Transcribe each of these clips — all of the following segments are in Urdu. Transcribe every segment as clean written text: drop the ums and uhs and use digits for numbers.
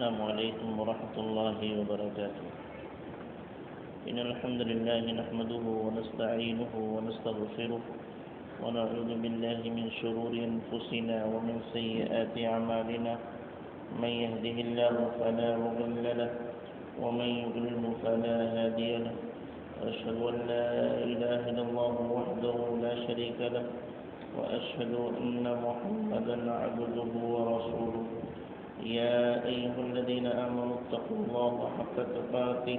السلام عليكم ورحمة الله وبركاته. إن الحمد لله نحمده ونستعينه ونستغفره ونعوذ بالله من شرور أنفسنا ومن سيئات أعمالنا. من يهده الله فلا مضل له ومن يضلل فلا هادي له. وأشهد أن لا إله إلا الله وحده لا شريك له وأشهد أن محمدا عبده ورسوله. يا أيها الذين آمنوا اتقوا الله حق تقاته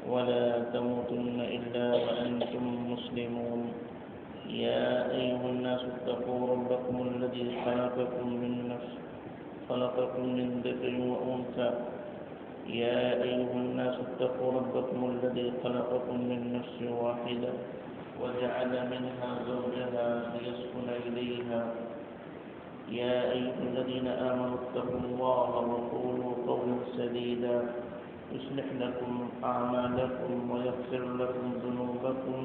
ولا تموتن إلا وأنتم مسلمون. يا أيها الناس اتقوا ربكم الذي خلقكم من ذكر وأنثى. يا أيها الناس اتقوا ربكم الذي خلقكم من نفس واحدة وجعل منها زوجها ليسكن إليها. يا أيها الذين آمنوا اتقوا الله وقولوا قولا سديدا يصلح لكم أعمالكم ويغفر لكم ذنوبكم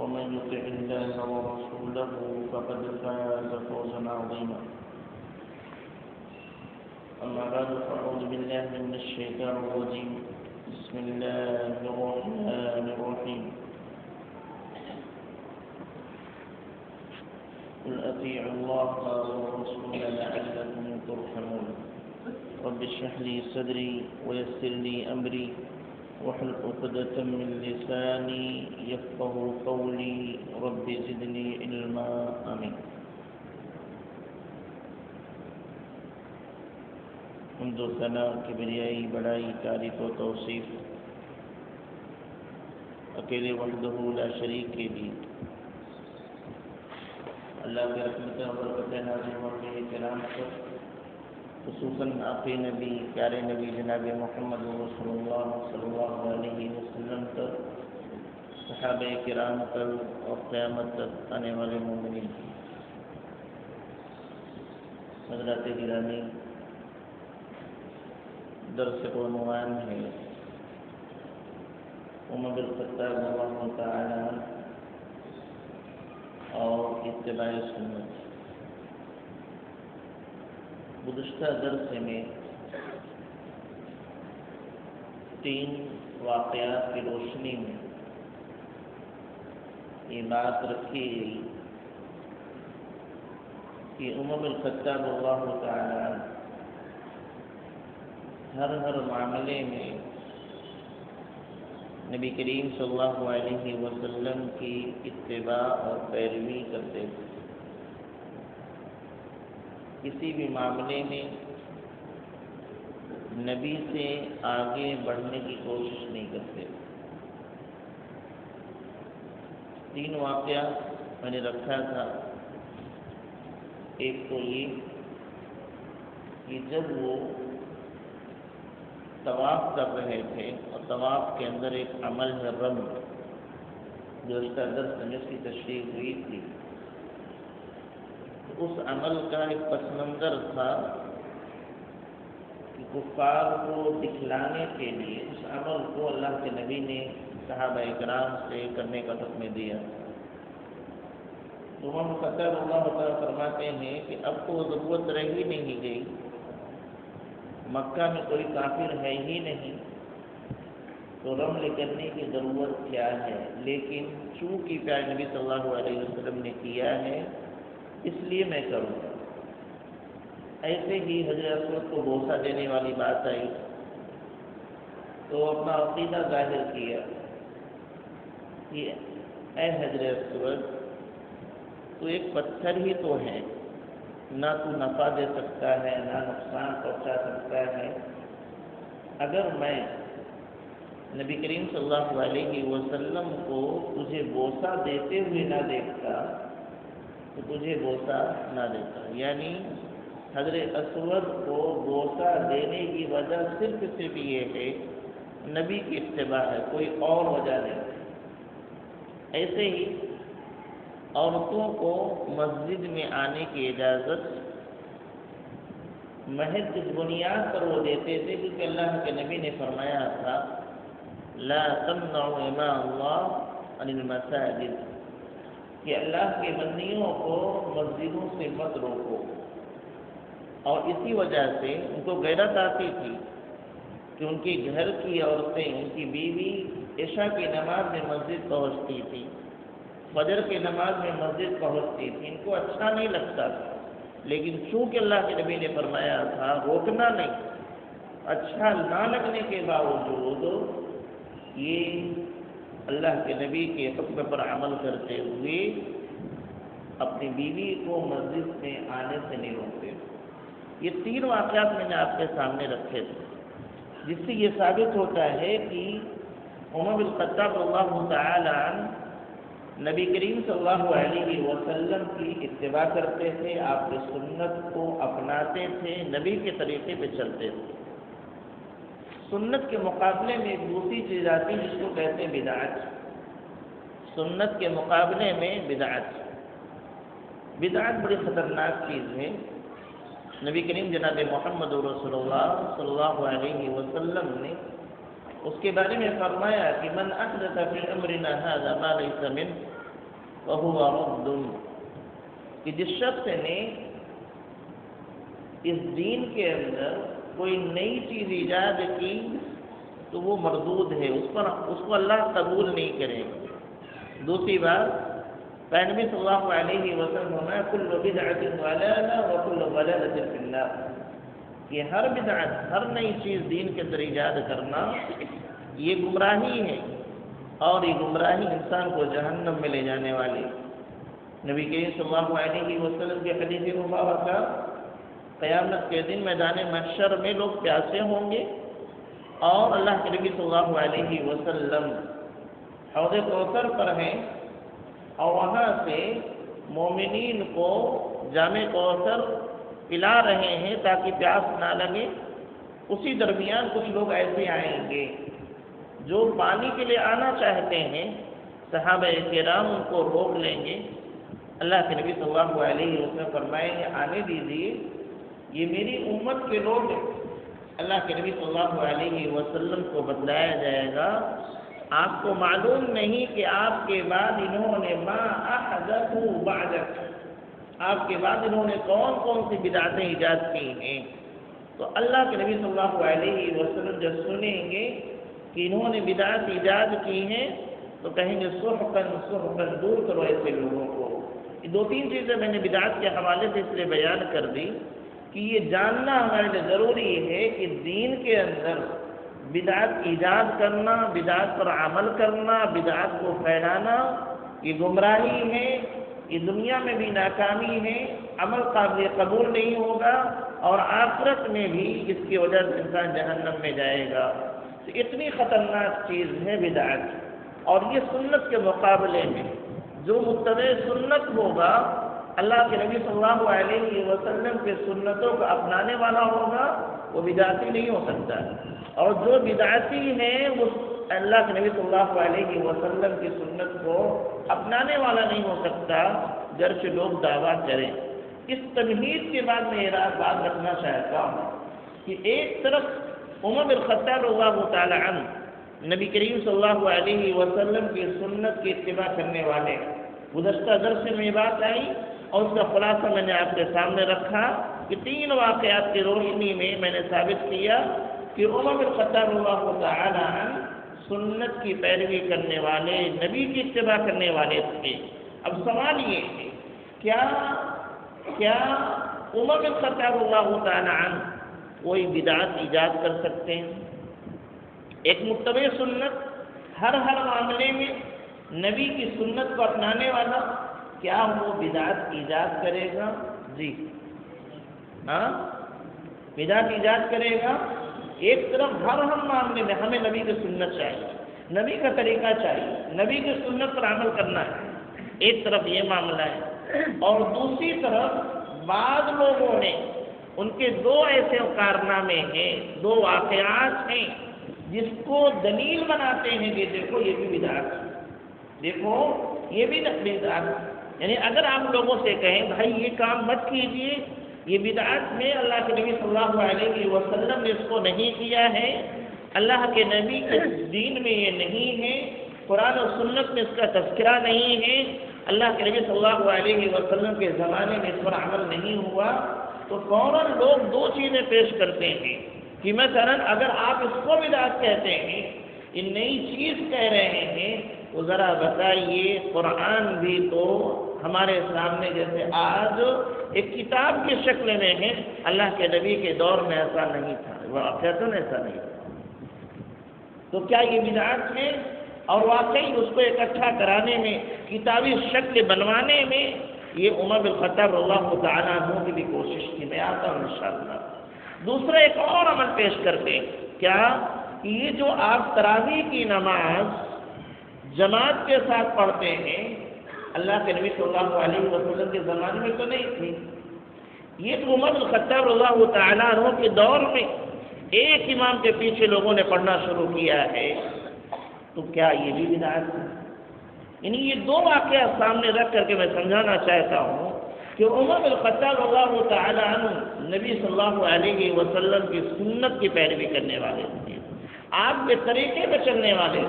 ومن يطع الله ورسوله فقد فاز فوزا عظيما. أما بعد فأعوذ بالله من الشيطان الرجيم. بسم الله الرحمن الرحيم. قل أطيعوا الله والرسول لعلكم ترحمون. رب اشرح لي صدري ويسر لي أمري واحلل عقدة من لساني يفقهوا قولي. رب زدني علما. آمين. حمد و ثنا کبریائی بڑائی تعریف و توصیف اکیلے وحدہ لا شریک کے لیے. اللہ کے رحمتیں اور برکتیں نازل ہونے کے کرام پر خصوصاً آخری نبی پیارے نبی جناب محمد رسول اللہ صلی اللہ علیہ وسلم پر، صحابہ کرام پر اور قیامت تک آنے والے مومنین کی. حضرات گرامی، درس کو عنوان ہے عمر بن الخطاب رضی اللہ تعالی عنہ اور اتباع سنت. گزشتہ درس میں 3 واقعات کی روشنی میں یہ بات رکھی گئی کہ عمر بن الخطاب رضی اللہ تعالی عنہ ہر معاملے میں نبی کریم صلی اللہ علیہ وسلم کی اتباع اور پیروی کرتے تھے. کسی بھی معاملے میں نبی سے آگے بڑھنے کی کوشش نہیں کرتے. 3 واقعہ میں نے رکھا تھا. ایک تو یہ کہ جب وہ طواف کر رہے تھے اور طواف کے اندر ایک عمل ہے رمی، جو اس کا درس میں اس کی تشریح ہوئی تھی. اس عمل کا ایک پس منظر تھا کہ کفار کو دکھلانے کے لیے اس عمل کو اللہ کے نبی نے صحابہ کرام سے کرنے کا حکم دیا. تو ہم خطر اللہ تعالیٰ فرماتے ہیں کہ اب تو وہ ضرورت رہ ہی نہیں گئی، مکہ میں کوئی کافر ہے ہی نہیں، تو رمل کرنے کی ضرورت کیا ہے. لیکن چونکہ پیارے نبی صلی اللہ علیہ وسلم نے کیا ہے اس لیے میں کروں گا. ایسے ہی حضرت اسود کو بوسہ دینے والی بات آئی تو اپنا عقیدہ ظاہر کیا کہ اے حضرت اسود، تو ایک پتھر ہی تو ہے، نہ تو نفع دے سکتا ہے نہ نقصان پہنچا سکتا ہے. اگر میں نبی کریم صلی اللہ علیہ وسلم کو تجھے بوسہ دیتے ہوئے نہ دیکھتا تو تجھے بوسہ نہ دیتا. یعنی حضرت اسود کو بوسہ دینے کی وجہ صرف یہ ہے نبی کی اتباع ہے، کوئی اور وجہ نہیں. ایسے ہی عورتوں کو مسجد میں آنے کی اجازت محض اس بنیاد پر وہ دیتے تھے کیونکہ اللہ کے نبی نے فرمایا تھا لا تمنعوا اماء اللہ عن المساجد، کہ اللہ کے بندیوں کو مسجدوں سے مت روکو. اور اسی وجہ سے ان کو غیرت آتی تھی کہ ان کی گھر کی عورتیں، ان کی بیوی عشاء کی نماز میں مسجد پہنچتی تھی، فجر کی نماز میں مسجد پہنچتی تھی، ان کو اچھا نہیں لگتا تھا، لیکن چونکہ اللہ کے نبی نے فرمایا تھا روکنا نہیں، اچھا نہ لگنے کے باوجود یہ اللہ کے نبی کے حکم پر عمل کرتے ہوئے اپنی بیوی کو مسجد میں آنے سے نہیں روکتے۔ یہ 3 واقعات میں نے آپ کے سامنے رکھے تھے، جس سے یہ ثابت ہوتا ہے کہ عمر بن الخطاب رضی اللہ تعالی عنہ نبی کریم صلی اللہ علیہ وسلم کی اتباع کرتے تھے، آپ کی سنت کو اپناتے تھے، نبی کے طریقے پہ چلتے تھے۔ سنت کے مقابلے میں ایک دوسری چیز آتی ہے جس کو کہتے ہیں بدعت۔ سنت کے مقابلے میں بدعت بڑی خطرناک چیز ہے۔ نبی کریم جناب محمد رسول اللہ صلی اللہ علیہ وسلم نے اس کے بارے میں فرمایا کہ من احدث فی امرنا ھذا ما لیس منہ فہو رد، کہ جس شخص نے اس دین کے اندر کوئی نئی چیز ایجاد کی تو وہ مردود ہے، اس کو اللہ قبول نہیں کرے گا۔ دوسری بات، نبی صلی اللہ علیہ وسلم فرمایا کل بدعۃ ضلالہ وکل ضلالۃ فی النار، کہ ہر بدعت، ہر نئی چیز دین کے اندر ایجاد کرنا یہ گمراہی ہے، اور یہ گمراہی انسان کو جہنم میں لے جانے والی۔ نبی کریم صلی اللہ علیہ وسلم کے حدیث مبارکہ، قیامت کے دن میدان محشر میں لوگ پیاسے ہوں گے اور اللہ کے نبی صلی اللہ علیہ وسلم حوض کوثر پر ہیں اور وہاں سے مومنین کو جام کوثر پلا رہے ہیں تاکہ پیاس نہ لگے۔ اسی درمیان کچھ لوگ ایسے آئیں گے جو پانی کے لیے آنا چاہتے ہیں، صحابہ کرام ان کو روک لیں گے۔ اللہ کے نبی صلی اللہ علیہ وسلم فرمائیں گے آنے دیجیے، یہ میری امت کے لوگ ہیں۔ اللہ کے نبی صلی اللہ علیہ وسلم کو بتلایا جائے گا آپ کو معلوم نہیں کہ آپ کے بعد انہوں نے ما احدثوا بعدک، آپ کے بعد انہوں نے کون کون سی بدعتیں ایجاد کی ہیں۔ تو اللہ کے نبی صلی اللہ علیہ وسلم جب سنیں گے کہ انہوں نے بدعت ایجاد کی ہیں تو کہیں گے سحقاً سحقاً، دور کرو ایسے لوگوں کو۔ یہ 2-3 چیزیں میں نے بدعت کے حوالے سے اس لیے بیان کر دی کہ یہ جاننا ہمارے لیے ضروری ہے کہ دین کے اندر بدعت ایجاد کرنا، بدعت پر عمل کرنا، بدعت کو پھیلانا یہ گمراہی ہے، یہ دنیا میں بھی ناکامی ہے، عمل قابل قبول نہیں ہوگا اور آخرت میں بھی اس کی وجہ سے انسان جہنم میں جائے گا۔ تو اتنی خطرناک چیز ہے بدعت، اور یہ سنت کے مقابلے میں جو متبع سنت ہوگا، اللہ کے نبی صلی اللہ علیہ وسلم کے سنتوں کو اپنانے والا ہوگا، وہ بدعتی نہیں ہو سکتا، اور جو بدعتی ہے وہ اللہ کے نبی صلی اللہ علیہ وسلم کی سنت کو اپنانے والا نہیں ہو سکتا، گرچہ لوگ دعویٰ کریں۔ اس تمہید کے بعد میں یہ بات رکھنا چاہتا ہوں کہ ایک طرف عمر بن الخطاب رضی اللہ تعالی عنہ نبی کریم صلی اللہ علیہ وسلم کی سنت کی اتباع کرنے والے، گزشتہ درس میں یہ بات آئی اور اس کا خلاصہ میں نے آپ کے سامنے رکھا کہ 3 واقعات کی روشنی میں میں نے ثابت کیا کہ عمر بن الخطاب رضی اللہ تعالی عنہ سنت کی پیروی کرنے والے، نبی کی اتباع کرنے والے تھے۔ اب سوال یہ ہے کیا عمر بن الخطاب رضی اللہ تعالی عنہ کوئی بدعت ایجاد کر سکتے ہیں؟ ایک متبع سنت ہر معاملے میں نبی کی سنت کو اپنانے والا، کیا وہ بدعت ایجاد کرے گا؟ جی ہاں، بدعت ایجاد کرے گا۔ ایک طرف ہر معاملے میں ہمیں نبی کی سنت چاہیے، نبی کا طریقہ چاہیے، نبی کی سنت پر عمل کرنا ہے، ایک طرف یہ معاملہ ہے، اور دوسری طرف بعض لوگوں نے ان کے 2 ایسے کارنامے ہیں، 2 واقعات ہیں جس کو دلیل بناتے ہیں کہ دیکھو یہ بھی بدعت ہے، دیکھو یہ بھی بدعت۔ یعنی اگر آپ لوگوں سے کہیں بھائی یہ کام مت کیجیے، یہ بدعت میں اللہ کے نبی صلی اللہ علیہ وسلم نے اس کو نہیں کیا ہے، اللہ کے نبی کے دین میں یہ نہیں ہے، قرآن و سنت میں اس کا تذکرہ نہیں ہے، اللہ کے نبی صلی اللہ علیہ وسلم کے زمانے میں اس پر عمل نہیں ہوا، تو فوراً لوگ دو چیزیں پیش کرتے ہیں کہ مثلاً اگر آپ اس کو بدعت کہتے ہیں، یہ نئی چیز کہہ رہے ہیں، تو ذرا بتائیے قرآن بھی تو ہمارے سامنے جیسے آج ایک کتاب کی شکل میں ہے، اللہ کے نبی کے دور میں ایسا نہیں تھا، واقعتاً ایسا نہیں تھا، تو کیا یہ بدعت ہے؟ اور واقعی اس کو اکٹھا کرانے میں، کتابی شکل بنوانے میں یہ عمر بن الخطاب رضی اللہ تعالیٰ عنہ کی بھی کوشش کی، میں آتا ہوں انشاءاللہ۔ دوسرا ایک اور عمل پیش کرتے ہیں، کیا کہ یہ جو آپ تراویح کی نماز جماعت کے ساتھ پڑھتے ہیں، اللہ کے نبی صلی اللہ علیہ وسلم کے زمانے میں تو نہیں تھی، یہ تو عمر بن الخطاب رضی اللہ تعالیٰ عنہ کے دور میں ایک امام کے پیچھے لوگوں نے پڑھنا شروع کیا ہے، تو کیا یہ بھی بدعت ہے؟ یعنی یہ دو واقعات سامنے رکھ کر کے میں سمجھانا چاہتا ہوں کہ عمر بن الخطاب رضی اللہ تعالیٰ عنہ نبی صلی اللہ علیہ وسلم کی سنت کی پیروی کرنے والے تھے، آپ کے طریقے پہ چلنے والے،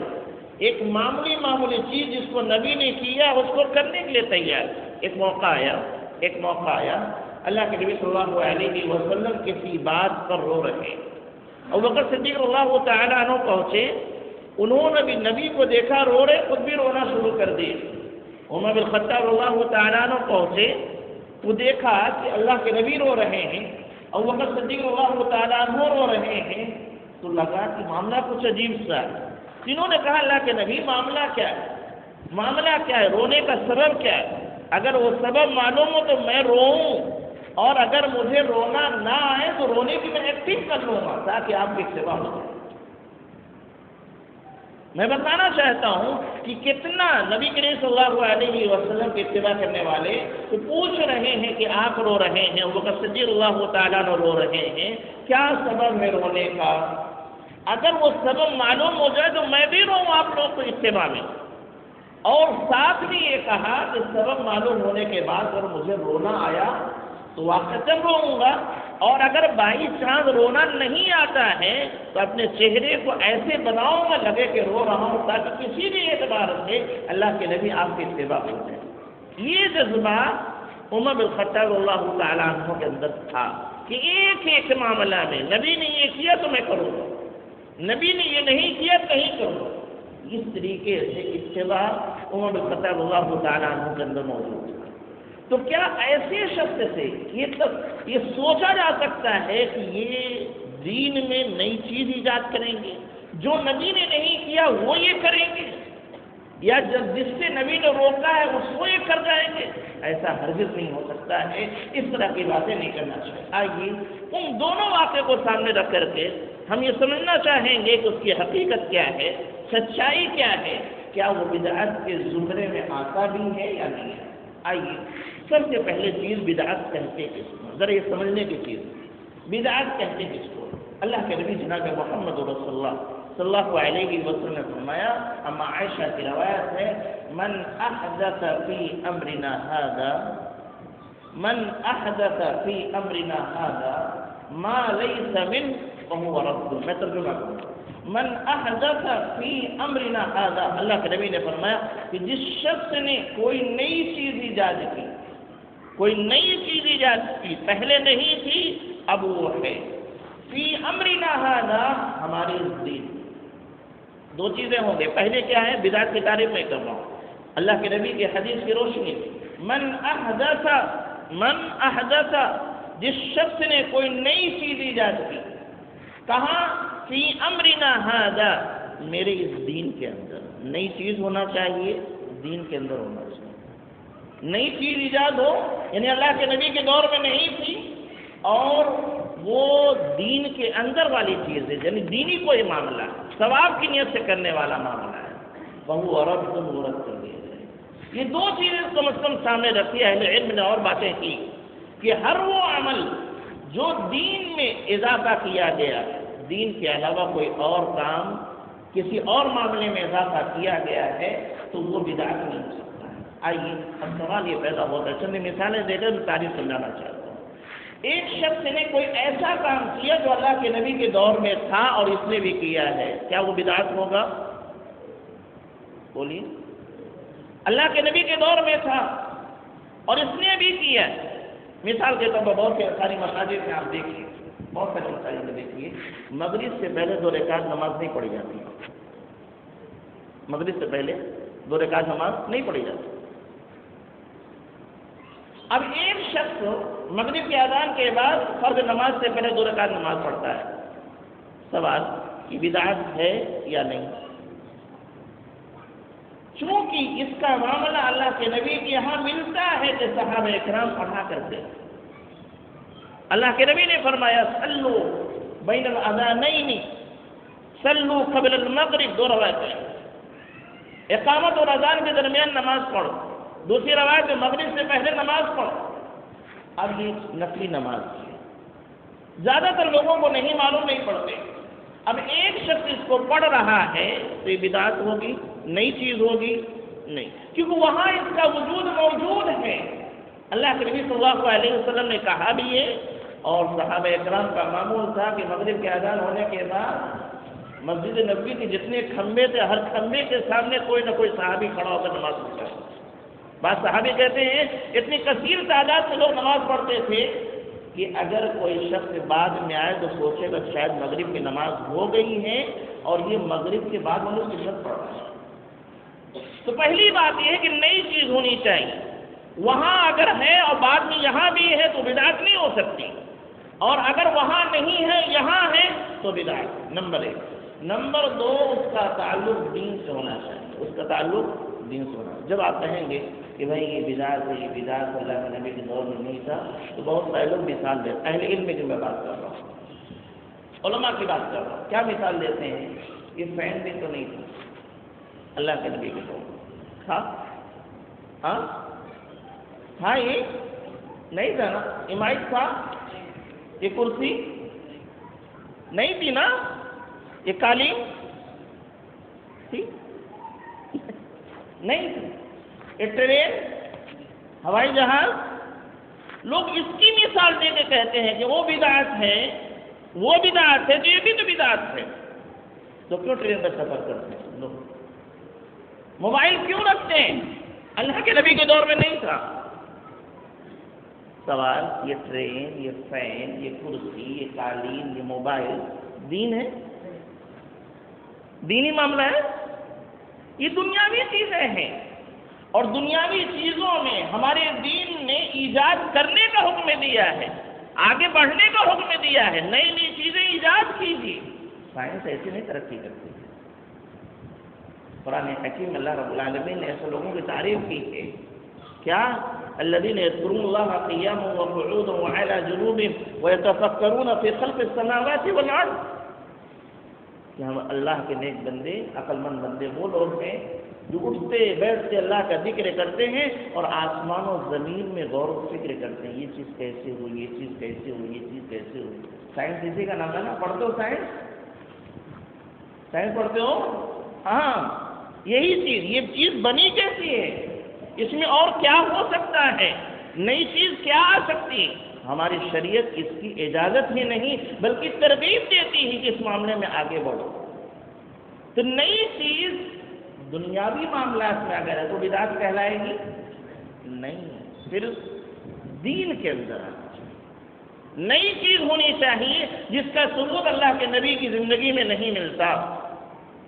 ایک معمولی چیز جس کو نبی نے کیا اس کو کرنے کے لیے تیار۔ ایک موقع آیا اللہ کے نبی صلی اللہ علیہ وسلم کسی بات پر رو رہے، ابوبکر صدیق رضی اللہ تعالیٰ عنہ پہنچے، انہوں نے بھی نبی کو دیکھا رو رہے، خود بھی رونا شروع کر دیے۔ عمر بن الخطاب رضی اللہ تعالیٰ عنہ پہنچے تو دیکھا کہ اللہ کے نبی رو رہے ہیں، ابوبکر صدیق رضی اللہ تعالیٰ عنہ رو رہے ہیں، تو لگا کہ معاملہ کچھ عجیب سا ہے۔ انہوں نے کہا اللہ کے نبی معاملہ کیا ہے، رونے کا سبب کیا ہے؟ اگر وہ سبب معلوم ہو تو میں روؤں، اور اگر مجھے رونا نہ آئے تو رونے کی میں ایکٹنگ کر لوں گا تاکہ آپ کی اتباع ہو جائے۔ میں بتانا چاہتا ہوں کہ کتنا نبی کریم صلی اللہ علیہ وسلم کی اتباع کرنے والے تو پوچھ رہے ہیں کہ آپ رو رہے ہیں، ابوبکر صدیق اللہ تعالیٰ نے رو رہے ہیں، کیا سبب ہے رونے کا؟ اگر وہ سبب معلوم ہو جائے تو میں بھی رہوں آپ لوگوں کو اتباع میں، اور ساتھ بھی یہ کہا کہ سبب معلوم ہونے کے بعد اگر مجھے رونا آیا تو واقعی روؤں گا، اور اگر بائی چانس رونا نہیں آتا ہے تو اپنے چہرے کو ایسے بناؤں گا لگے کہ رو رہا ہوں، تاکہ کسی بھی اعتبار سے اللہ کے نبی آپ کی اتباع ہو جائے۔ یہ جذبہ عمر بن الخطاب اللہ تعالیٰ عنہ کے اندر تھا کہ ایک معاملہ میں نبی نے یہ کیا تو میں کروں گا، نبی نے یہ نہیں کیا نہیں کروں گا۔ اس طریقے سے اتباع عمر بن الخطاب اللہ تعالیٰ عنہ کے اندر موجود تھا۔ تو کیا ایسے شخص سے یہ سوچا جا سکتا ہے کہ یہ دین میں نئی چیز ایجاد کریں گے، جو نبی نے نہیں کیا وہ یہ کریں گے، یا جس سے نبی نے روکا ہے اس کو یہ کر جائیں گے؟ ایسا ہرگز نہیں ہو سکتا ہے، اس طرح کی باتیں نہیں کرنا چاہیے۔ آئیے ان دونوں واقعے کو سامنے رکھ کر کے ہم یہ سمجھنا چاہیں گے کہ اس کی حقیقت کیا ہے، سچائی کیا ہے، کیا وہ بدعت کے زمرے میں آتا بھی ہے یا نہیں ہے۔ آئیے سب سے پہلے چیز بدعت کہتے کس کو، ذرا یہ سمجھنے کی چیز، بدعت کہتے کس کو؟ اللہ کے نبی جناب محمد رسول اللہ صلی اللہ علیہ وسلم نے فرمایا، اما عائشہ کی روایت ہے، من احدث فی امرنا هذا ما ليس منه فهو رد۔ میں ترجمہ کروں، من احدث فی امرنا هذا، اللہ کے نبی نے فرمایا کہ جس شخص نے کوئی نئی چیز ایجاد کی، پہلے نہیں تھی اب وہ ہے، فی امرنا هذا، ہمارے دین۔ دو چیزیں ہوں گے، پہلے کیا ہے؟ بدعت کی تعریف میں کر رہا ہوں اللہ کے نبی کی حدیث کی روشنی، من احدث، جس شخص نے کوئی نئی چیز ایجاد کی، کہاں؟ فی امرنا هذا، میرے اس دین کے اندر۔ نئی چیز ہونا چاہیے، دین کے اندر ہونا چاہیے۔ نئی چیز ایجاد ہو یعنی اللہ کے نبی کے دور میں نہیں تھی، اور وہ دین کے اندر والی چیز ہے، یعنی دینی کوئی معاملہ، ثواب کی نیت سے کرنے والا معاملہ ہے، وہ رد کر دیا جائے۔ یہ دو چیزیں کم از کم سامنے رکھی، اہل علم نے اور باتیں کی کہ ہر وہ عمل جو دین میں اضافہ کیا گیا، دین کے علاوہ کوئی اور کام کسی اور معاملے میں اضافہ کیا گیا ہے تو وہ بدعت نہیں ہو سکتا ہے۔ آئیے اب سوال یہ پیدا ہوتا ہے، چند مثالیں دے کر تعریف سمجھانا چاہتا ہوں۔ ایک شخص نے کوئی ایسا کام کیا جو اللہ کے نبی کے دور میں تھا اور اس نے بھی کیا ہے، کیا وہ بدعت ہوگا؟ بولیے، اللہ کے نبی کے دور میں تھا اور اس نے بھی کیا، مثال کے طور پر بہت ساری مساجد میں آپ دیکھیے، بہت ساری مساجد میں دیکھیے، مغرب سے پہلے 2 رکعت نماز نہیں پڑھی جاتی، مغرب سے پہلے 2 رکعت نماز نہیں پڑھی جاتی۔ اب ایک شخص مغرب کی اذان کے بعد فرض نماز سے پہلے 2 رکعت نماز پڑھتا ہے، سوال یہ بدعت ہے یا نہیں؟ چونکہ اس کا معاملہ اللہ کے نبی کے یہاں ملتا ہے کہ صحابہ اکرام پڑھا کرتے ہیں۔ اللہ کے نبی نے فرمایا صلو بین الاذانین صلو قبل المغرب، 2 روایتیں، اقامت اور اذان کے درمیان نماز پڑھو، دوسری روایت میں مغرب سے پہلے نماز پڑھو۔ اب یہ نفلی نماز ہے، زیادہ تر لوگوں کو نہیں معلوم، نہیں پڑھتے۔ اب ایک شخص اس کو پڑھ رہا ہے تو یہ بدعت ہوگی، نئی چیز ہوگی؟ نہیں، کیونکہ وہاں اس کا وجود موجود ہے۔ اللہ کے نبی صلی اللہ علیہ وسلم نے کہا بھی ہے، اور صحابہ اکرام کا معمول تھا کہ مغرب کے اذان ہونے کے بعد مسجد نبوی کے جتنے کھمبے تھے، ہر کھمبے کے سامنے کوئی نہ کوئی صحابی کھڑا ہو کر نماز پڑھتا ہے۔ بعض صحابی کہتے ہیں اتنی کثیر تعداد میں لوگ نماز پڑھتے تھے کہ اگر کوئی شخص بعد میں آئے تو سوچے گا شاید مغرب کی نماز ہو گئی ہے اور یہ مغرب کے بعد وہ لوگ سنت پڑھ رہے ہیں۔ تو پہلی بات یہ ہے کہ نئی چیز ہونی چاہیے، وہاں اگر ہے اور بعد میں یہاں بھی ہے تو بدعت نہیں ہو سکتی، اور اگر وہاں نہیں ہے یہاں ہے تو بدعت، نمبر 1۔ نمبر 2، اس کا تعلق دین سے ہونا چاہیے، اس کا تعلق دین سے ہونا۔ جب آپ کہیں گے کہ بھائی یہ بدعت ہے، یہ بدعت اللہ کے نبی کے دور میں نہیں تھا، تو بہت سارے لوگ مثال دیتے، اہل علم کی میں بات کر رہا ہوں، علماء کی بات کر رہا ہوں، کیا مثال دیتے ہیں؟ یہ فین بھی تو نہیں تھا اللہ کے نبی کے دور میں، تھا؟ ہاں یہ نہیں تھا نا، یہ مائک تھا، یہ کرسی نہیں تھی نا، یہ قالین تھی نہیں تھی، یہ ٹرین، ہوائی جہاز۔ لوگ اس کی مثال دے کے کہتے ہیں کہ وہ بدعت ہے، وہ بدعت ہے، تو یہ بھی تو بدعت ہے۔ تو کیوں ٹرین کا سفر کرتے ہیں لوگ؟ موبائل کیوں رکھتے ہیں؟ اللہ کے نبی کے دور میں نہیں تھا۔ سوال، یہ ٹرین، یہ فین، یہ کرسی، یہ قالین، یہ موبائل دین ہے؟ دینی معاملہ ہے؟ یہ دنیاوی چیزیں ہیں، اور دنیاوی چیزوں میں ہمارے دین نے ایجاد کرنے کا حکم دیا ہے، آگے بڑھنے کا حکم دیا ہے، نئی نئی چیزیں ایجاد کیجیے۔ سائنس ایسی نہیں ترقی کرتی۔ قرآن حکیم اللہ رب العالمین نے ایسے لوگوں کی تعریف کی ہے، کیا؟ الذين يذكرون الله قياما وقعودا وعلى جنوبهم ويتفكرون في خلق السماوات والارض، کہ ہم اللہ کے نیک بندے، عقل مند بندے وہ لوگ ہیں جو اٹھتے بیٹھتے اللہ کا ذکر کرتے ہیں اور آسمان و زمین میں غور و فکر کرتے ہیں، یہ چیز کیسے ہوئی، یہ چیز کیسے ہوئی، یہ چیز کیسے ہوئی۔ سائنس اسی کا نام ہے نا، پڑھتے ہو سائنس پڑھتے ہو؟ ہاں، یہی چیز، یہ چیز بنی کیسی ہے، اس میں اور کیا ہو سکتا ہے، نئی چیز کیا آ سکتی ہے۔ ہماری شریعت اس کی اجازت ہی نہیں بلکہ ترغیب دیتی ہے کہ اس معاملے میں آگے بڑھو۔ تو نئی چیز دنیاوی معاملات میں اگر ہے تو بدعت کہلائے گی نہیں، پھر دین کے اندر نئی چیز ہونی چاہیے جس کا ثبوت اللہ کے نبی کی زندگی میں نہیں ملتا،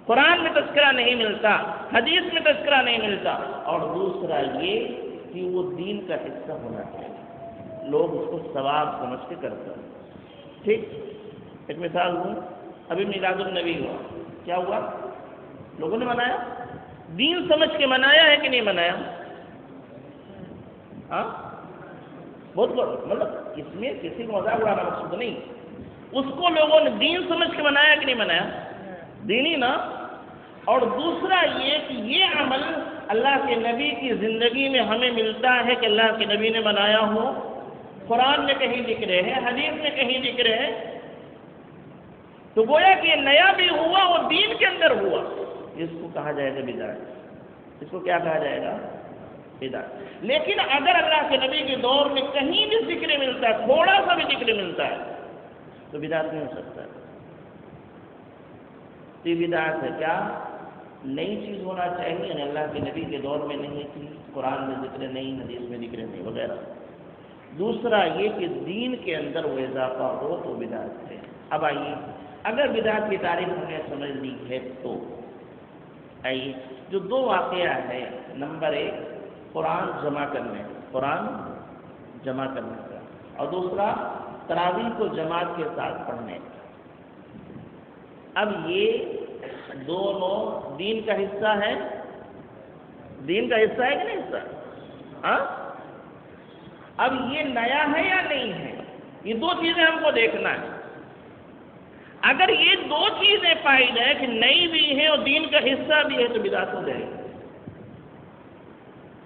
قرآن میں تذکرہ نہیں ملتا، حدیث میں تذکرہ نہیں ملتا، اور دوسرا یہ کہ وہ دین کا حصہ ہونا چاہیے، لوگ اس کو ثواب سمجھ کے کرتے ہیں۔ ٹھیک، ایک مثال دوں، ابھی میلاد النبی ہوا، کیا ہوا؟ لوگوں نے منایا، دین سمجھ کے منایا ہے کہ نہیں منایا؟ ہاں، بہت بڑا، مطلب اس میں کسی کو مذاق اڑانا مقصود نہیں، اس کو لوگوں نے دین سمجھ کے منایا کہ نہیں منایا؟ دینی نا۔ اور دوسرا یہ کہ یہ عمل اللہ کے نبی کی زندگی میں ہمیں ملتا ہے کہ اللہ کے نبی نے بنایا ہو، قرآن میں کہیں ذکر ہے، حدیث میں کہیں ذکر ہے، تو گویا کہ یہ نیا بھی ہوا اور دین کے اندر ہوا، اس کو کہا جائے گا بدعت۔ اس کو کیا کہا جائے گا؟ بدعت۔ لیکن اگر اللہ کے نبی کے دور میں کہیں بھی ذکر ملتا ہے، تھوڑا سا بھی ذکر ملتا ہے، تو بدعت نہیں ہو سکتا ہے۔ تو یہ بدعت ہے، کیا؟ نئی چیز ہونا چاہیے، یعنی اللہ کے نبی کے دور میں نہیں تھی، قرآن میں ذکر نہیں، حدیث میں ذکر نہیں، وغیرہ۔ دوسرا یہ کہ دین کے اندر وہ اضافہ ہو تو بدعت ہے۔ اب آئیے، اگر بدعت کی تعریف ہمیں سمجھ لی ہے تو آئیے جو دو واقعہ ہے، نمبر ایک قرآن جمع کرنے کا، اور دوسرا تراویح کو جماعت کے ساتھ پڑھنے کا۔ اب یہ دونوں دین کا حصہ ہے کہ نہیں حصہ؟ ہاں، اب یہ نیا ہے یا نہیں ہے؟ یہ دو چیزیں ہم کو دیکھنا ہے۔ اگر یہ دو چیزیں پائی جائے کہ نئی بھی ہے اور دین کا حصہ بھی ہے تو بدعت ہو جائے گی،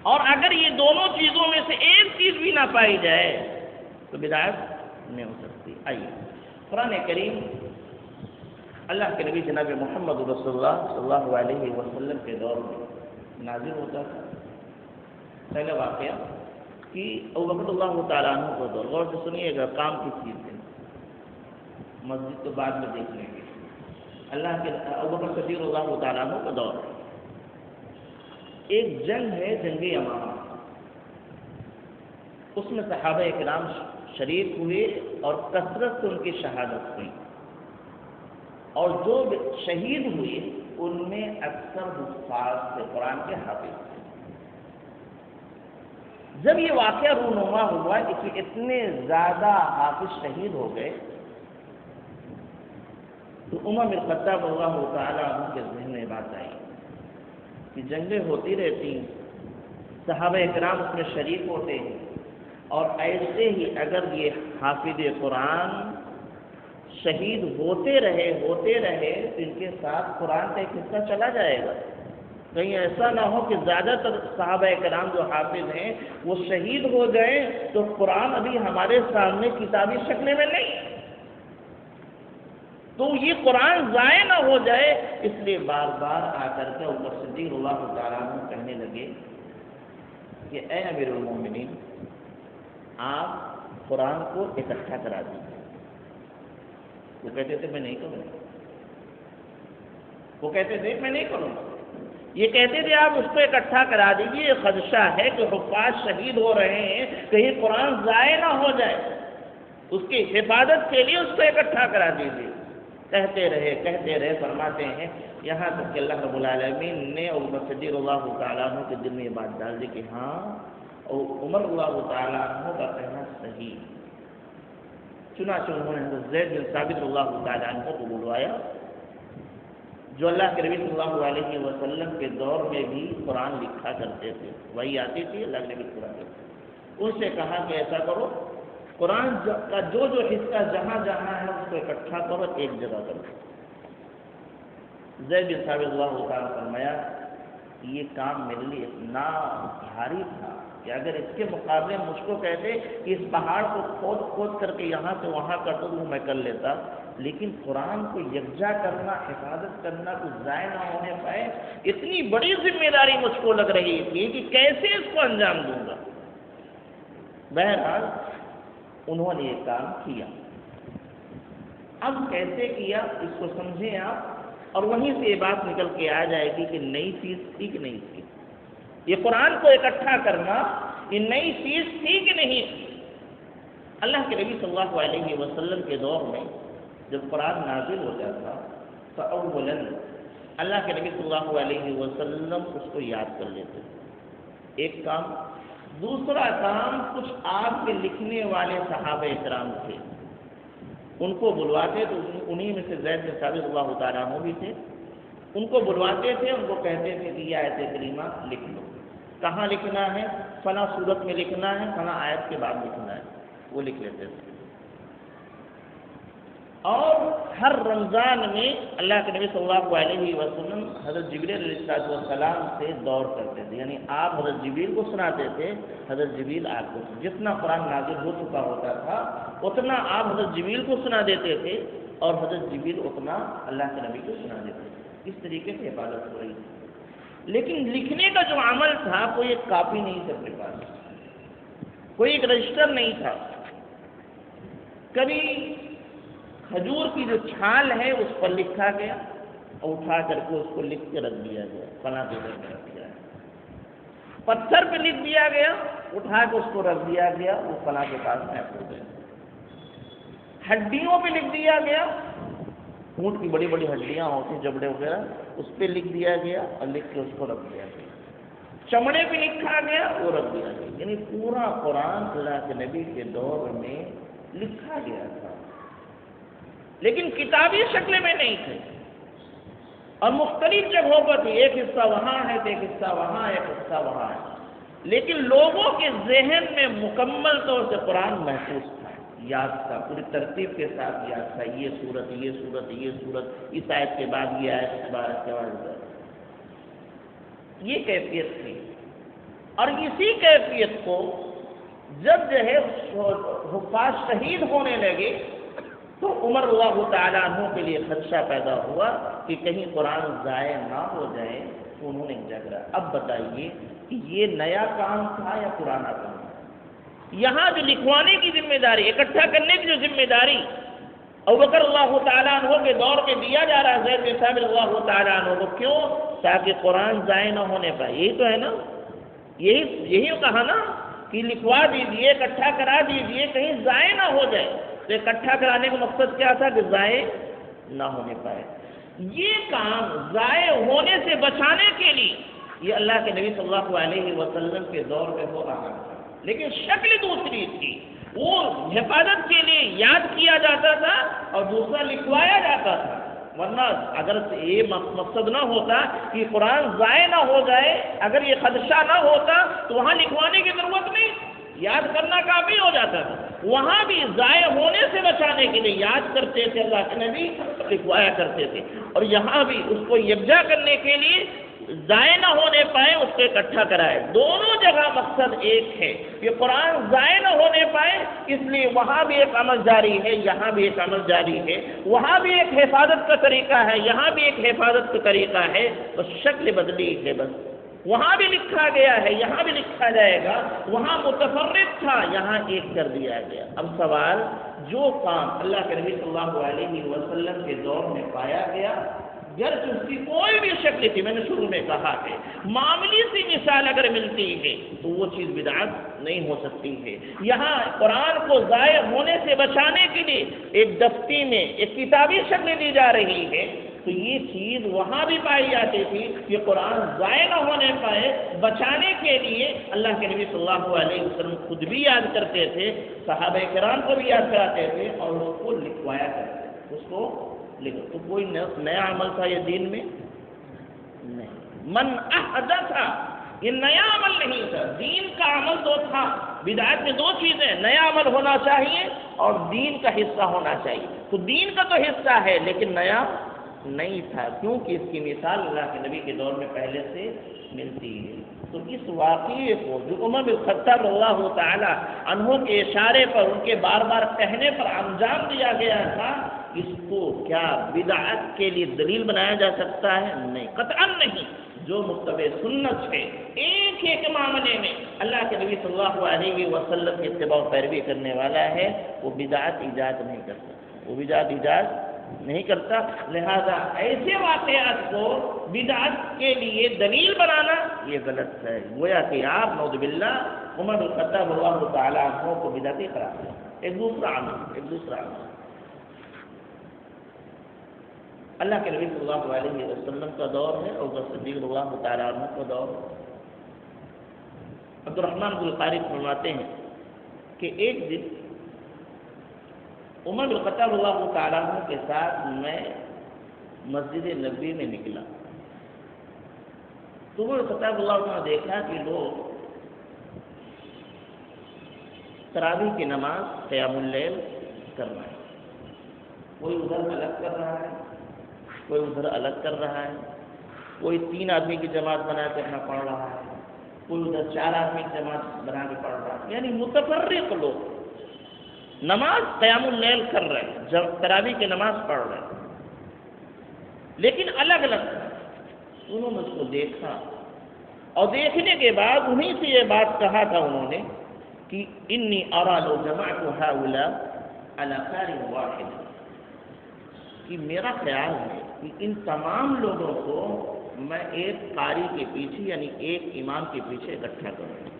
اور اگر یہ دونوں چیزوں میں سے ایک چیز بھی نہ پائی جائے تو بدعت نہیں ہو سکتی۔ آئیے، قرآن کریم اللہ کے نبی جناب محمد رسول اللہ صلی اللہ علیہ وسلم کے دور میں نازل ہوتا تھا۔ پہلا واقعہ کہ ابوبکر اللہ تعالیٰ عنہ کا دور، غور سے سنیے گا، کام کی چیز ہے، مسجد تو بعد میں دیکھ لیں گے۔ اللہ کے ابوبکر صدیق اللہ تعالیٰ عنہ کا دور، ایک جنگ ہے، جنگ یمامہ، اس میں صحابہ کرام شریک ہوئے اور کثرت سے ان کی شہادت ہوئی، اور جو شہید ہوئے ان میں اکثر حفاظ تھے، قرآن کے حافظ تھے۔ جب یہ واقعہ رونما ہوا کہ اتنے زیادہ حافظ شہید ہو گئے تو عمر بن الخطاب اللہ تعالیٰ عنہ کے ذہن میں بات آئی کہ جنگیں ہوتی رہتی ہیں، صحابہ کرام اس میں شریک ہوتے ہیں، اور ایسے ہی اگر یہ حافظ قرآن شہید ہوتے رہے تو ان کے ساتھ قرآن کا ایک حصہ چلا جائے گا۔ کہیں ایسا نہ ہو کہ زیادہ تر صحابہ کرام جو حافظ ہیں وہ شہید ہو جائیں تو قرآن ابھی ہمارے سامنے کتابی شکل میں نہیں، تو یہ قرآن ضائع نہ ہو جائے، اس لیے بار بار آ کر کے عمر صدیق اللہ تعالیٰ عنہ کہنے لگے کہ اے امیر المومنین، آپ قرآن کو اکٹھا کرا دیجیے۔ وہ کہتے تھے میں نہیں کروں گا، یہ کہتے تھے آپ اس کو اکٹھا کرا دیجیے، خدشہ ہے کہ حفاظ شہید ہو رہے ہیں، کہیں قرآن ضائع نہ ہو جائے، اس کی حفاظت کے لیے اس کو اکٹھا کرا دیجیے۔ کہتے رہے فرماتے ہیں یہاں تک کہ اللہ رب العالمین نے عمر صدیق اللہ تعالیٰ عنہ کے دل میں یہ بات ڈال دی کہ ہاں، اور عمر اللہ تعالیٰ عنہ کا کہنا صحیح۔ چنانچہ انہوں نے حضرت زید بن ثابت اللہ تعالیٰ عنہ کو بلوایا، جو اللہ کے نبی صلی اللہ علیہ وسلم کے دور میں بھی قرآن لکھا کرتے تھے، وہی آتی تھی، اللہ کے نبی قرآن لکھتے۔ ان سے کہا کہ ایسا کرو، قرآن کا جو حصہ جہاں ہے اس کو اکٹھا کرو، ایک جگہ کرو۔ زید بن ثابت اللہ تعالیٰ فرمایا یہ کام میرے لیے اتنا بھاری تھا کہ اگر اس کے مقابلے مجھ کو کہتے کہ اس پہاڑ کو کھود کر کے یہاں سے وہاں کر دو، میں کر لیتا، لیکن قرآن کو یکجا کرنا، حفاظت کرنا، کچھ ضائع نہ ہونے پائے، اتنی بڑی ذمہ داری مجھ کو لگ رہی تھی کہ کیسے اس کو انجام دوں گا۔ بہرحال انہوں نے یہ کام کیا۔ اب کیسے کیا اس کو سمجھیں آپ، اور وہیں سے یہ بات نکل کے آ جائے گی کہ نئی چیز تھی کہ نہیں تھی۔ یہ قرآن کو اکٹھا کرنا یہ نئی چیز تھی کہ نہیں تھی؟ اللہ کے نبی صلی اللہ علیہ وسلم کے دور میں جب قرآن نازل ہو جاتا تو اولاً اللہ کے نبی صلی اللہ علیہ وسلم اس کو یاد کر لیتے، ایک کام۔ دوسرا کام، کچھ آپ کے لکھنے والے صحابہ کرام تھے، ان کو بلواتے، تو انہی میں سے زید بن ثابت اللہ تعالیٰ عنہ بھی تھے، ان کو بلواتے تھے، ان کو کہتے تھے کہ یہ آیت کریمہ لکھ لو، کہاں لکھنا ہے، فلاں صورت میں لکھنا ہے، فلاں آیت کے بعد لکھنا ہے، وہ لکھ لیتے تھے۔ اور ہر رمضان میں اللہ کے نبی صلی اللہ علیہ وسلم حضرت جبریل علیہ السلام سے دور کرتے تھے، یعنی آپ حضرت جبریل کو سناتے تھے، حضرت جبریل آپ کو، جتنا قرآن نازل ہو چکا ہوتا تھا اتنا آپ حضرت جبریل کو سنا دیتے تھے، اور حضرت جبریل اتنا اللہ کے نبی کو سنا دیتے تھے۔ اس طریقے سے حفاظت ہو رہی تھی۔ لیکن لکھنے کا جو عمل تھا، کوئی ایک کاپی نہیں تھا اپنے پاس، کوئی ایک رجسٹر نہیں تھا۔ کبھی کھجور کی جو چھال ہے اس پر لکھا گیا اور اٹھا کر کے اس کو لکھ کے رکھ دیا گیا، فلاں جگہ میں رکھ دیا گیا۔ پتھر پہ لکھ دیا گیا، اٹھا کے اس کو رکھ دیا گیا، وہ فلاں کے پاس محفوظ ہے۔ ہڈیوں پہ لکھ دیا گیا، اونٹ کی بڑی بڑی ہڈیاں ہوتی جبڑے وغیرہ، اس پہ لکھ دیا گیا اور لکھ کے اس کو رکھ دیا گیا۔ چمڑے پہ لکھا گیا، وہ رکھ دیا گیا۔ یعنی پورا قرآن اللہ کے نبی کے دور میں لکھا گیا تھا، لیکن کتابی شکل میں نہیں تھے، اور مختلف جگہوں پر تھی، ایک حصہ وہاں ہے، ایک حصہ وہاں ہے، ایک حصہ وہاں ہے، لیکن لوگوں کے ذہن میں مکمل طور سے قرآن محفوظ تھا، یاد تھا، پوری ترتیب کے ساتھ یاد تھا، یہ سورت، یہ سورت، یہ سورت، اس آیت کے بعد یہ آیت، اس بار کے بعد یہ کیفیت تھی۔ اور اسی کیفیت کو جب جو ہے حفاظ شہید ہونے لگے تو عمر اللہ تعالیٰ عنہ کے لیے خدشہ پیدا ہوا کہ کہیں قرآن ضائع نہ ہو جائے، تو انہوں نے جھگڑا۔ اب بتائیے کہ یہ نیا کام تھا یا پرانا کام تھا؟ یہاں جو لکھوانے کی ذمہ داری، اکٹھا کرنے کی جو ذمہ داری ابوبکر اللہ تعالیٰ عنہ کے دور کے دیا جا رہا ہے زید بن ثابت اللہ تعالیٰ عنہ کو، کیوں؟ تاکہ قرآن ضائع نہ ہونے پائے۔ یہی تو ہے نا، یہی کہا نا کہ لکھوا دیجئے، اکٹھا کرا دیجئے، کہیں ضائع نہ ہو جائے۔ تو اکٹھا کرانے کا مقصد کیا تھا؟ کہ ضائع نہ ہونے پائے۔ یہ کام ضائع ہونے سے بچانے کے لیے یہ اللہ کے نبی صلی اللہ علیہ وسلم کے دور میں ہو رہا تھا، لیکن شکل دوسری تھی۔ وہ حفاظت کے لیے یاد کیا جاتا تھا اور دوسرا لکھوایا جاتا تھا، ورنہ اگر یہ مقصد نہ ہوتا کہ قرآن ضائع نہ ہو جائے، اگر یہ خدشہ نہ ہوتا تو وہاں لکھوانے کی ضرورت نہیں، یاد کرنا کافی ہو جاتا تھا۔ وہاں بھی ضائع ہونے سے بچانے کے لیے یاد کرتے تھے اللہ کے نبی، لکھوایا کرتے تھے، اور یہاں بھی اس کو یکجا کرنے کے لیے ضائع نہ ہونے پائے اس کو اکٹھا کرائے۔ دونوں جگہ مقصد ایک ہے کہ قرآن ضائع نہ ہونے پائے، اس لیے وہاں بھی ایک عمل جاری ہے، یہاں بھی ایک عمل جاری ہے، وہاں بھی ایک حفاظت کا طریقہ ہے، یہاں بھی ایک حفاظت کا طریقہ ہے، بس شکل بدلی ہے، بس وہاں بھی لکھا گیا ہے، یہاں بھی لکھا جائے گا، وہاں متفرق تھا، یہاں ایک کر دیا گیا۔ اب سوال، جو کام اللہ کے نبی صلی اللہ علیہ وسلم کے دور میں پایا گیا، گرچہ اس کی کوئی بھی شکل تھی، میں نے شروع میں کہا ہے، معمولی سی مثال اگر ملتی ہے تو وہ چیز بدعت نہیں ہو سکتی ہے۔ یہاں قرآن کو ضائع ہونے سے بچانے کے لیے ایک دفتی میں ایک کتابی شکل دی جا رہی ہے، تو یہ چیز وہاں بھی پائی جاتی تھی کہ قرآن ضائع نہ ہونے پائے، بچانے کے لیے اللہ کے نبی صلی اللہ علیہ وسلم خود بھی یاد کرتے تھے، صحابہ کرام کو بھی یاد کراتے تھے اور اس کو لکھوایا کرتے تھے، اس کو لکھو۔ تو کوئی نیا عمل تھا یہ دین میں؟ نہیں۔ من احدث، یہ نیا عمل نہیں تھا، دین کا عمل تو تھا۔ بدعت میں دو چیزیں، نیا عمل ہونا چاہیے اور دین کا حصہ ہونا چاہیے۔ تو دین کا تو حصہ ہے لیکن نیا نہیں تھا، کیونکہ اس کی مثال اللہ کے نبی کے دور میں پہلے سے ملتی ہے۔ تو اس واقعے کو جو عمر بن خطاب رضی اللہ تعالی عنہ کے اشارے پر، ان کے بار بار کہنے پر انجام دیا گیا تھا، اس کو کیا بدعت کے لیے دلیل بنایا جا سکتا ہے؟ نہیں، قطعاً نہیں۔ جو متبع سنت ہے، ایک معاملے میں اللہ کے نبی صلی اللہ علیہ وسلم کی اتباع و پیروی کرنے والا ہے، وہ بدعت ایجاد نہیں کرتا، وہ بدعت ایجاد نہیں کرتا۔ لہذا ایسے واقعات کو بدعت کے لیے دلیل بنانا یہ غلط ہے، گویا کہ آپ نعوذ باللہ عمر بن خطاب اللہ تعالیٰ عنہ کو بدعتی قرار دیں۔ ایک دوسرا عمل اللہ کے نبی صلی اللہ علیہ وسلم کا دور ہے اور صدیق اللہ تعالیٰ عنہ کا دور ہے۔ عبد الرحمن بن القاری فرماتے ہیں کہ ایک دن عمر بن خطاب اللہ تعالیٰ عنہ کے ساتھ میں مسجد نبوی میں نکلا، تو عمر بن خطاب اللہ عنہ نے دیکھا کہ لوگ تراویح کی نماز قیام اللیل کر رہے ہیں، کوئی ادھر الگ کر رہا ہے، کوئی ادھر الگ کر رہا ہے، کوئی 3 آدمی کی جماعت بنا کے اپنا پڑھ رہا ہے، کوئی ادھر 4 آدمی کی جماعت بنا کے پڑھ رہا ہے، یعنی متفرق لوگ نماز قیام اللیل کر رہے ہیں، جب تراویح کی نماز پڑھ رہے ہیں، لیکن الگ الگ۔ انہوں نے اس کو دیکھا اور دیکھنے کے بعد انہیں سے یہ بات کہا تھا انہوں نے کہ انی ارى لو جمعت هؤلاء على قارئ واحد، کہ میرا خیال ہے کہ ان تمام لوگوں کو میں ایک قاری کے پیچھے یعنی ایک امام کے پیچھے اکٹھا کروں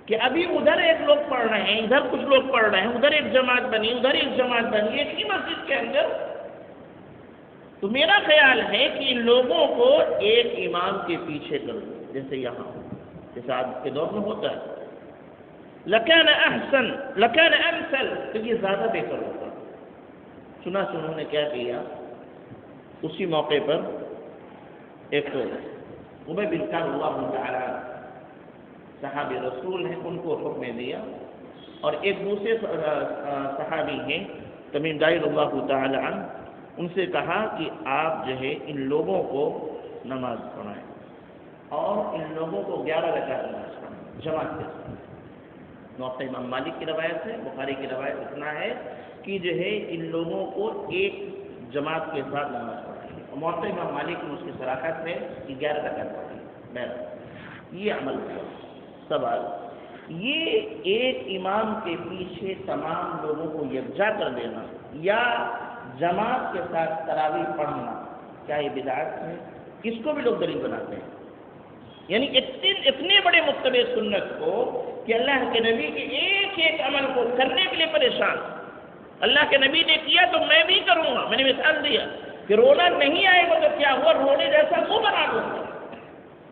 کہ ابھی ادھر ایک لوگ پڑھ رہے ہیں، ادھر کچھ لوگ پڑھ رہے ہیں، ادھر ایک جماعت بنی، ادھر ایک جماعت بنی، ایک ہی مسجد کے اندر. تو میرا خیال ہے کہ ان لوگوں کو ایک امام کے پیچھے کر دو، جیسے یہاں جیسے آج کے دور میں ہوتا ہے. لکان احسن لکان امثل، تو یہ زیادہ بہتر ہوتا. سنا انہوں نے کیا کیا، اسی موقع پر ایک ابی بن کعب اللہ تعالی صحابی رسول ہیں، ان کو حکم دیا، اور ایک دوسرے صحابی ہیں تمیم داری اللہ تعالی عنہ، ان سے کہا کہ آپ جو ہے ان لوگوں کو نماز پڑھائیں اور ان لوگوں کو 11 رکعت نماز پڑھائیں جماعت کے ساتھ. موقع امام مالک کی روایت ہے، بخاری کی روایت اتنا ہے کہ جو ہے ان لوگوں کو ایک جماعت کے ساتھ نماز پڑھائیں. اور موقع امام مالک میں اس کی صراحت ہے کہ 11 رکعت پڑھائیں. یہ عمل ہوا. سوال یہ ایک امام کے پیچھے تمام لوگوں کو یکجا کر دینا یا جماعت کے ساتھ تراویح پڑھنا، کیا یہ بدعت ہے؟ اس کو بھی لوگ دلیل بناتے ہیں. یعنی اتنے بڑے متبع سنت کو کہ اللہ کے نبی کے ایک ایک عمل کو کرنے کے لیے پریشان. اللہ کے نبی نے کیا تو میں بھی کروں گا. میں نے مثال دیا کہ رونا نہیں آئے گا تو کیا ہوا، رونے جیسا منہ بنا دوں گا.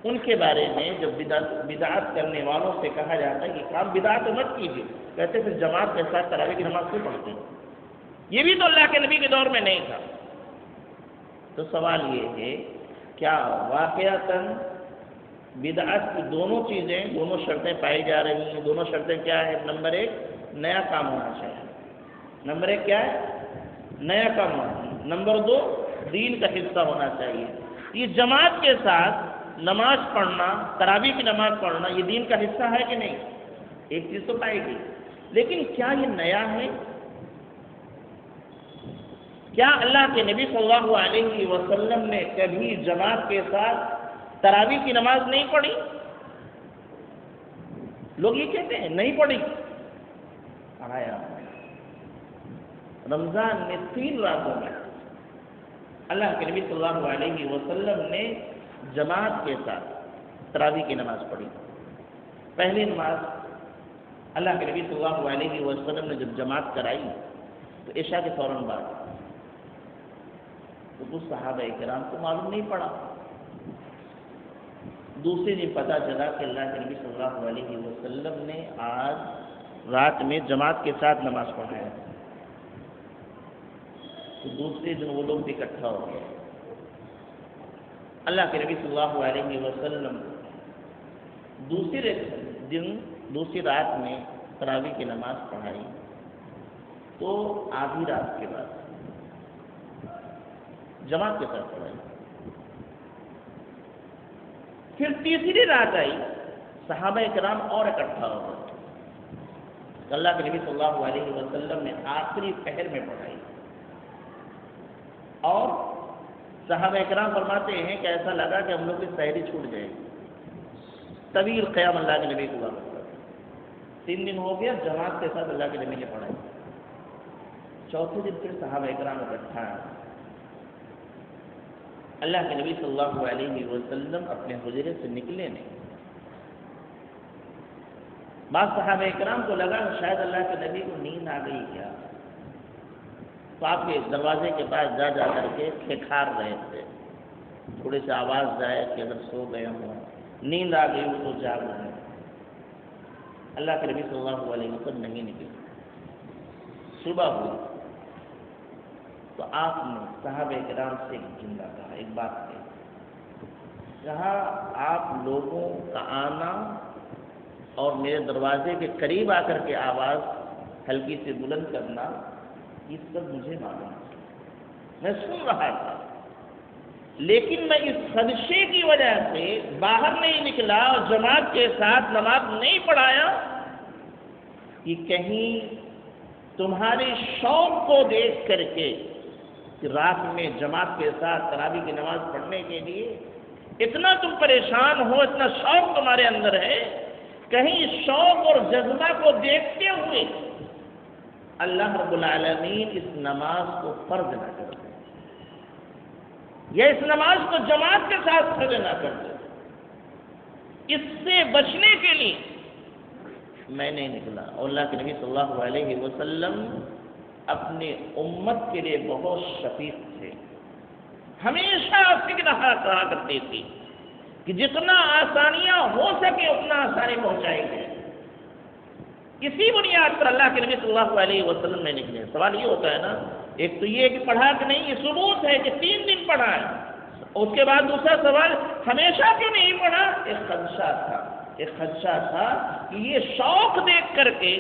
ان کے بارے میں جب بدعت کرنے والوں سے کہا جاتا ہے کہ کام بدعت مت کیجیے، کہتے پھر جماعت کے ساتھ تراویح کی نماز کیوں پڑھتے ہیں؟ یہ بھی تو اللہ کے نبی کے دور میں نہیں تھا. تو سوال یہ ہے کیا واقعتاً بدعت کی دونوں چیزیں، دونوں شرطیں پائی جا رہی ہیں؟ دونوں شرطیں کیا ہیں؟ نمبر 1 نیا کام ہونا چاہیے. نمبر 1 کیا ہے؟ نیا کام ہونا. نمبر 2 دین کا حصہ ہونا چاہیے. یہ جماعت کے ساتھ نماز پڑھنا، تراویح کی نماز پڑھنا، یہ دین کا حصہ ہے کہ نہیں؟ ایک چیز تو پائے گی، لیکن کیا یہ نیا ہے؟ کیا اللہ کے نبی صلی اللہ علیہ وسلم نے کبھی جماعت کے ساتھ تراویح کی نماز نہیں پڑھی؟ لوگ یہ کہتے ہیں نہیں پڑھی. آیا رمضان میں 3 راتوں میں اللہ کے نبی صلی اللہ علیہ وسلم نے جماعت کے ساتھ تراویح کی نماز پڑھی. پہلی نماز اللہ کے نبی صلی اللہ علیہ وسلم نے جب جماعت کرائی تو عشاء کے فوراً بعد، تو کچھ صحابہ کرام کو معلوم نہیں پڑا. دوسرے دن پتہ چلا کہ اللہ کے نبی صلی اللہ علیہ وسلم نے آج رات میں جماعت کے ساتھ نماز پڑھایا. تو دوسرے دن وہ لوگ بھی اکٹھا ہو گئے. اللہ کے نبی صلی اللہ علیہ وسلم دوسرے دن دوسری رات میں تراویح کی نماز پڑھائی تو آدھی رات کے بعد جماعت کے ساتھ پڑھائی. پھر تیسری رات آئی، صحابہ کرام اور اکٹھا ہو گئے. اللہ کے نبی صلی اللہ علیہ وسلم نے آخری پہر میں پڑھائی اور صحابہ کرام فرماتے ہیں کہ ایسا لگا کہ ہم لوگ کی سحری چھوٹ جائے. طویل قیام اللہ کے نبی کو ہوا. 3 دن ہو گیا جماعت کے ساتھ اللہ کے نبی نے پڑھائی. چوتھے دن پھر صحابہ کرام اکٹھا. اللہ کے نبی صلی اللہ علیہ وسلم اپنے حجرے سے نکلے نہیں. بعض صحابہ کرام کو لگا کہ شاید اللہ کے نبی کو نیند آ گئی کیا، تو آپ کے دروازے کے پاس جا کر کے کھیکھار رہے تھے. تھوڑی سی آواز جائے کہ اگر سو گئے ہوں، نیند آ گئی ہو تو جاگ رہے. اللہ کے نبی صلی اللہ علیہ وسلم نہیں نکلے. صبح ہوئی تو آپ نے صحابہ کرام سے ایک جملہ کہا، ایک بات کہا، آپ لوگوں کا آنا اور میرے دروازے کے قریب آ کر کے آواز ہلکی سے بلند کرنا، یہ سب مجھے معلوم ہے، میں سن رہا تھا، لیکن میں اس خدشے کی وجہ سے باہر نہیں نکلا اور جماعت کے ساتھ نماز نہیں پڑھایا کہ کہیں تمہارے شوق کو دیکھ کر کے کہ رات میں جماعت کے ساتھ تراویح کی نماز پڑھنے کے لیے اتنا تم پریشان ہو، اتنا شوق تمہارے اندر ہے، کہیں اس شوق اور جذبہ کو دیکھتے ہوئے اللہ رب العالمین اس نماز کو فرض نہ کر دے. یا اس نماز کو جماعت کے ساتھ کھڑے نہ کر دے، اس سے بچنے کے لیے میں نہیں نکلا۔ اور اللہ کے نبی صلی اللہ علیہ وسلم اپنی امت کے لیے بہت شفیق تھے، ہمیشہ فکر کہا کرتے تھے کہ جتنا آسانیاں ہو سکے اتنا آسانی پہنچائیں گے۔ اسی بنیاد پر اللہ کے نبی صلی اللہ علیہ وسلم نے نکلے۔ سوال یہ ہوتا ہے نا، ایک تو یہ کہ پڑھا کہ نہیں، یہ ثبوت ہے کہ 3 دن پڑھا ہے، اس کے بعد دوسرا سوال ہمیشہ کیوں نہیں پڑھا؟ ایک خدشہ تھا کہ یہ شوق دیکھ کر کے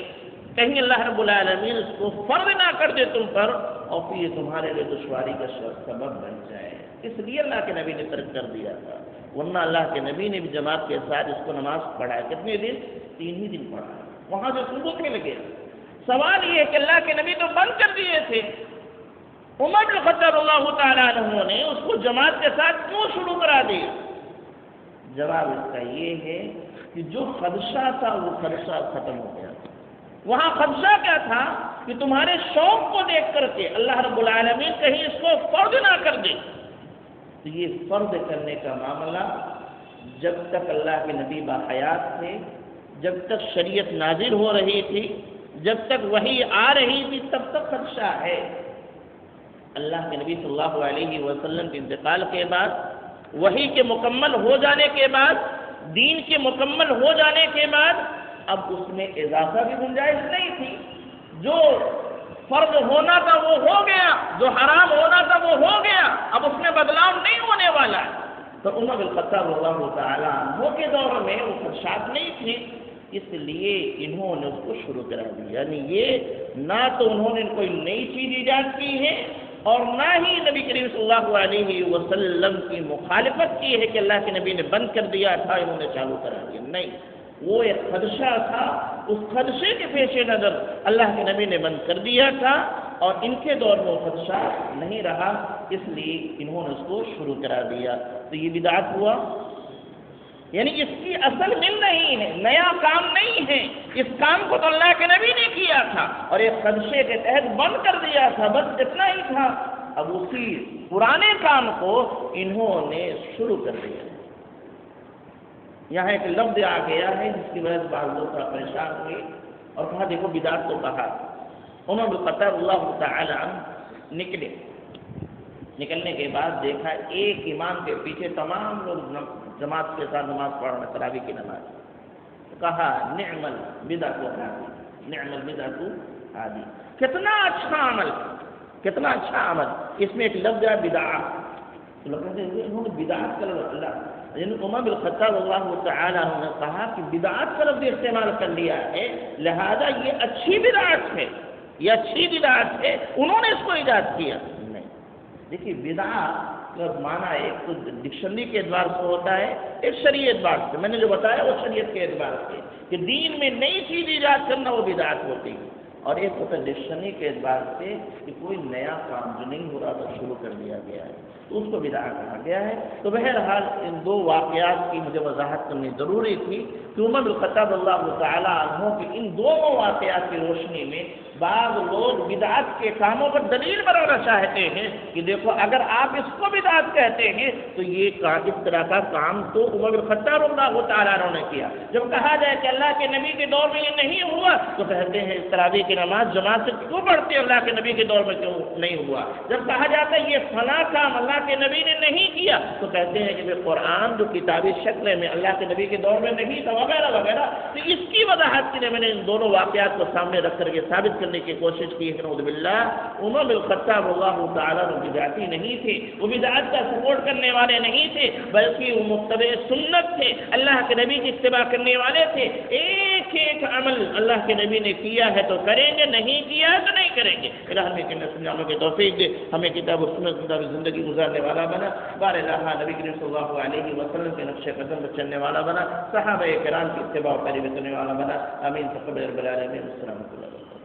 کہیں اللہ رب العالمین اس کو فرض نہ کر دے تم پر اور پھر یہ تمہارے لیے دشواری کا سبب بن جائے، اس لیے اللہ کے نبی نے ترک کر دیا تھا۔ ورنہ اللہ کے نبی نے بھی جماعت کے ساتھ اس کو نماز پڑھایا، کتنے دن؟ 3 ہی دن پڑھا، وہاں سے ثبوت مل گیا۔ سوال یہ ہے کہ اللہ کے نبی تو بند کر دیے تھے، عمر بن الخطاب اللہ تعالیٰ عنہ نے اس کو جماعت کے ساتھ کیوں شروع کرا دی؟ جواب اس کا یہ ہے کہ جو خدشہ تھا وہ خدشہ ختم ہو گیا۔ وہاں خدشہ کیا تھا کہ تمہارے شوق کو دیکھ کر کے اللہ رب العالمین کہیں اس کو فرض نہ کر دے۔ تو یہ فرض کرنے کا معاملہ جب تک اللہ کے نبی باحیات تھے، جب تک شریعت نازل ہو رہی تھی، جب تک وحی آ رہی تھی، تب تک خدشہ ہے۔ اللہ کے نبی صلی اللہ علیہ وسلم کے انتقال کے بعد، وحی کے مکمل ہو جانے کے بعد، دین کے مکمل ہو جانے کے بعد اب اس میں اضافہ بھی گنجائش نہیں تھی۔ جو فرض ہونا تھا وہ ہو گیا، جو حرام ہونا تھا وہ ہو گیا، اب اس میں بدلاؤ نہیں ہونے والا ہے۔ تو عمر بن الخطاب اللہ تعالیٰ عنہ کے دور میں وہ خدشات نہیں تھے، اس لیے انہوں نے اس کو شروع کرا دیا۔ یعنی یہ نہ تو انہوں نے کوئی نئی چیز ایجاد کی ہے اور نہ ہی نبی کریم صلی اللہ علیہ وسلم کی مخالفت کی ہے کہ اللہ کے نبی نے بند کر دیا تھا انہوں نے چالو کرا دیا، نہیں، وہ ایک خدشہ تھا، اس خدشے کے پیش نظر اللہ کے نبی نے بند کر دیا تھا اور ان کے دور میں وہ خدشہ نہیں رہا، اس لیے انہوں نے اس کو شروع کرا دیا۔ تو یہ بدعت ہوا، یعنی اس کی اصل مل نہیں ہے، نیا کام نہیں ہے، اس کام کو تو اللہ کے نبی نے کیا تھا اور ایک خدشے کے تحت بند کر دیا تھا، بس اتنا ہی تھا۔ اب اسی پرانے کام کو انہوں نے شروع کر دیا۔ یہاں ایک لفظ آ گیا ہے جس کی وجہ سے بعض لوگ تھوڑا پریشان ہوئے اور کہا دیکھو بدعت تو کہا۔ عمر بن الخطاب اللہ تعالی عنہ نکلنے کے بعد دیکھا ایک امام کے پیچھے تمام لوگ جماعت کے ساتھ نماز پڑھ رہے ہیں، تراویح کی نماز۔ کہا نعم البدعۃ هذه، نعم البدعۃ هذه، کتنا اچھا عمل، کتنا اچھا عمل، اس میں ایک لفظ ہے بدعہ۔ تو لوگ کہتے ہیں انہوں نے بدعت کا لفظ، اللہ یعنی عمر بن الخطاب اللہ تعالیٰ عنہ نے کہا کہ بدعت کا لفظ استعمال کر لیا ہے، لہذا یہ اچھی بدعت ہے، یہ اچھی بدعت ہے، انہوں نے اس کو ایجاد کیا نہیں۔ دیکھیے بدعت کا معنی ایک تو ڈکشنری کے اعتبار سے ہوتا ہے، ایک شرعی اعتبار سے، میں نے جو بتایا وہ شریعت کے اعتبار سے کہ دین میں نئی چیز ایجاد کرنا وہ بدعت ہوتی ہے، اور ایک ہوتا ہے ڈکشنری کے اعتبار سے کہ کوئی نیا کام جو نہیں ہو رہا تھا شروع کر دیا گیا ہے تو اس کو بدعت کہا گیا ہے۔ تو بہرحال ان دو واقعات کی مجھے وضاحت کرنی ضروری تھی کہ عمر بن الخطاب اللہ تعالیٰ عنہ کی ان دونوں واقعات کی روشنی میں بعض لوگ بدعت کے کاموں پر دلیل بنانا چاہتے ہیں کہ دیکھو اگر آپ اس کو بدعت کہتے ہیں تو یہ اس طرح کا کام تو عمر بن الخطاب اللہ تعالیٰ عنہ نے کیا۔ جب کہا جائے کہ اللہ کے نبی کے دور میں یہ نہیں ہوا تو کہتے ہیں تراویح کی نماز جماعت سے کیوں پڑھتے ہیں، اللہ کے نبی کے دور میں کیوں نہیں ہوا۔ جب کہا جاتا ہے یہ فلاں کام اللہ کے نبی نے نہیں کیا تو کہتے ہیں کہ قرآن جو کتابی شکل میں اللہ کے نبی کے دور میں نہیں تھا وغیرہ وغیرہ۔ تو اس کی وضاحت کے لیے میں نے ان دونوں واقعات کو سامنے رکھ کر کے ثابت کرنے کی کوشش کی ہے۔ نعوذ باللہ، عمر بن الخطاب اللہ تعالیٰ بدعتی نہیں تھے، وہ بدعت کا سپورٹ کرنے والے نہیں تھے، بلکہ وہ متبع سنت تھے، اللہ کے نبی کی اتباع کرنے والے تھے۔ ایک ایک عمل اللہ کے نبی نے کیا ہے تو کریں گے، نہیں کیا ہے تو نہیں کریں گے۔ الہ ہمیں سمجھانے کی توفیق دے، ہمیں کتاب و سنت کی زندگی گزارنے والا بنا، بار الہ نبی کریم صلی اللہ علیہ وسلم کے نقش قدم پر چلنے والا بنا، صحابہ کرام کی اتباع و پیروی کرنے والا بنا۔ آمین تقبل رب العالمین۔ السلام علیکم۔